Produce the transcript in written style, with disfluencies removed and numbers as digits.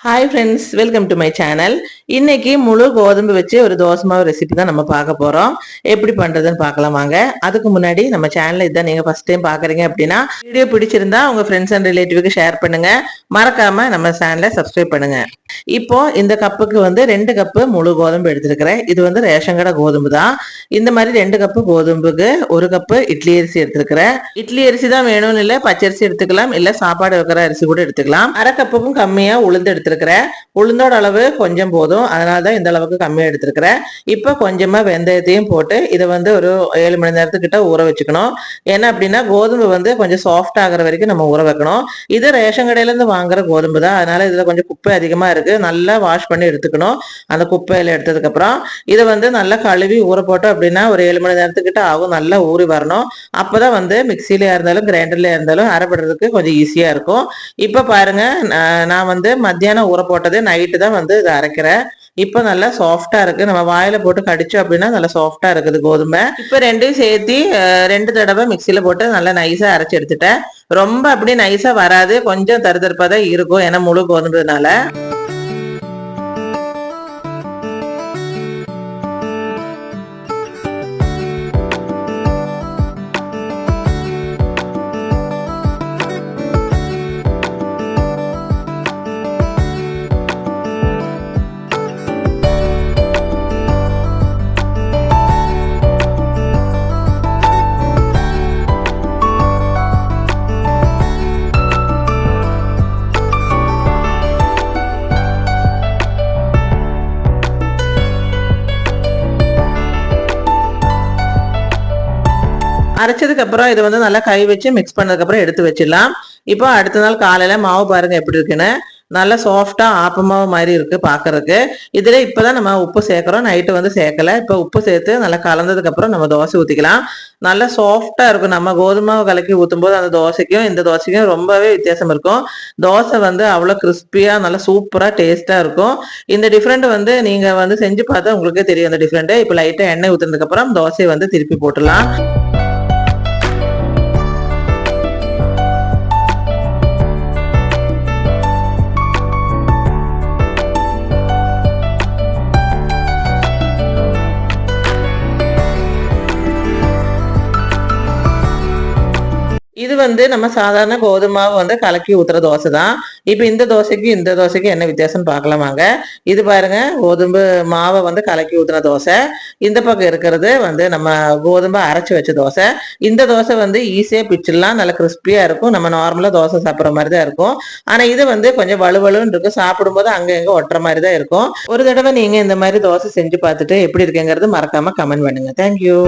Hi friends, welcome to my channel. இன்னைக்கு முழு கோதுமை வச்சு ஒரு தோசை மாவு ரெசிபி தான் நம்ம பார்க்க போறோம். எப்படி பண்றதுன்னு பார்க்கலாம் வாங்க. அதுக்கு முன்னாடி நம்ம சேனலை இதான் நீங்க ஃபர்ஸ்ட் டைம் பாக்குறீங்க அப்படின்னா வீடியோ பிடிச்சிருந்தா உங்க ஃப்ரெண்ட்ஸ் அண்ட் ரிலேட்டிவ்க்கு ஷேர் பண்ணுங்க. மறக்காம நம்ம சேனலை சப்ஸ்கிரைப் பண்ணுங்க. இப்போ இந்த கப்புக்கு 2 கப்பு முழு கோதுமை எடுத்திருக்கிறேன். இது ரேஷன் கடை கோதுமை தான். இந்த மாதிரி 2 கப்பு கோதுமைக்கு 1 கப்பு இட்லி அரிசி எடுத்திருக்கிறேன். இட்லி அரிசி தான் வேணும்னு இல்லை, பச்சரிசி எடுத்துக்கலாம், இல்ல சாப்பாடு வைக்கிற அரிசி கூட எடுத்துக்கலாம். அரை கப்புக்கும் கம்மியா உளுந்து எடுத்திருக்கிறேன். உளுந்தோட அளவு கொஞ்சம் போதும், அதனாலதான் இந்த அளவுக்கு கம்மியா எடுத்திருக்கிறேன். இப்ப கொஞ்சமா வெந்தயத்தையும் போட்டு இதை ஒரு 7 மணி நேரத்துக்கிட்ட ஊற வச்சுக்கணும். ஏன்னா அப்படின்னா கோதுமை கொஞ்சம் சாஃப்ட் ஆகிற வரைக்கும் நம்ம ஊற வைக்கணும். இது ரேஷன் கடையில இருந்து வாங்குற கோதுமை தான், அதனால இதுல கொஞ்சம் குப்பை அதிகமா இருக்கு. நல்லா வாஷ் பண்ணி எடுத்துக்கணும். அந்த குப்பையில எடுத்ததுக்கு அப்புறம் இதை நல்லா கழுவி ஊற போட்டோம் அப்படின்னா ஒரு 7 மணி நேரத்துக்கிட்ட ஆகும். நல்லா ஊறி வரணும். அப்பதான் மிக்சிலயா இருந்தாலும் கிரைண்டர்லயா இருந்தாலும் அரைப்படுறதுக்கு கொஞ்சம் ஈஸியா இருக்கும். இப்ப பாருங்க, நான் மத்தியானம் ஊற போட்டது நைட்டு தான் இதை அரைக்கிறேன். இப்ப நல்லா சாஃப்டா இருக்கு. நம்ம வாயில போட்டு கடிச்சோம் அப்படின்னா நல்லா சாஃப்டா இருக்குது கோதுமை. இப்ப ரெண்டையும் சேர்த்து 2 தடவை மிக்சியில போட்டு நல்லா நைஸா அரைச்சு எடுத்துட்டேன். ரொம்ப அப்படி நைஸா வராது, கொஞ்சம் தருதருப்பா தான் இருக்கும், ஏன்னா முழு கோதுமைனால. அரைச்சதுக்கு அப்புறம் இதை நல்லா கை வச்சு மிக்ஸ் பண்ணதுக்கு அப்புறம் எடுத்து வச்சிடலாம். இப்போ அடுத்த நாள் காலையில மாவு பாருங்க எப்படி இருக்குன்னு. நல்லா சாஃப்டா ஆப்பமாவு மாதிரி இருக்கு பாக்குறதுக்கு. இதுல இப்பதான் நம்ம உப்பு சேர்க்கிறோம், நைட்டு சேர்க்கல. இப்ப உப்பு சேர்த்து நல்லா கலந்ததுக்கு அப்புறம் நம்ம தோசை ஊத்திக்கலாம். நல்லா சாஃப்டா இருக்கும். நம்ம கோதுமை கலக்கி ஊத்தும் போது அந்த தோசைக்கும் இந்த தோசைக்கும் ரொம்பவே வித்தியாசம் இருக்கும். தோசை அவ்வளவு கிறிஸ்பியா நல்லா சூப்பரா டேஸ்டா இருக்கும். இந்த டிஃப்ரெண்ட் நீங்க செஞ்சு பார்த்தா உங்களுக்கே தெரியும் அந்த டிஃப்ரெண்ட். இப்ப லைட்டா எண்ணெய் ஊத்துனதுக்கு அப்புறம் தோசையை திருப்பி போட்டுலாம். இது நம்ம சாதாரண கோதுமாவை கலக்கி ஊத்துற தோசை தான். இப்ப இந்த தோசைக்கு என்ன வித்தியாசம் பார்க்கலாம் வாங்க. இது பாருங்க, கோதுமை மாவை கலக்கி ஊத்துன தோசை. இந்த பக்கம் இருக்கிறது நம்ம கோதுமை அரைச்சு வச்ச தோசை. இந்த தோசை ஈஸியா பிச்சிடலாம், நல்ல கிறிஸ்பியா இருக்கும். நம்ம நார்மலா தோசை சாப்பிட்ற மாதிரி தான் இருக்கும். ஆனா இது கொஞ்சம் வலுவலுன்னு இருக்கும். சாப்பிடும்போது அங்க எங்க ஒட்டுற மாதிரி தான் இருக்கும். ஒரு தடவை நீங்க இந்த மாதிரி தோசை செஞ்சு பார்த்துட்டு எப்படி இருக்குங்கிறது மறக்காம கமெண்ட் பண்ணுங்க. தேங்க்யூ.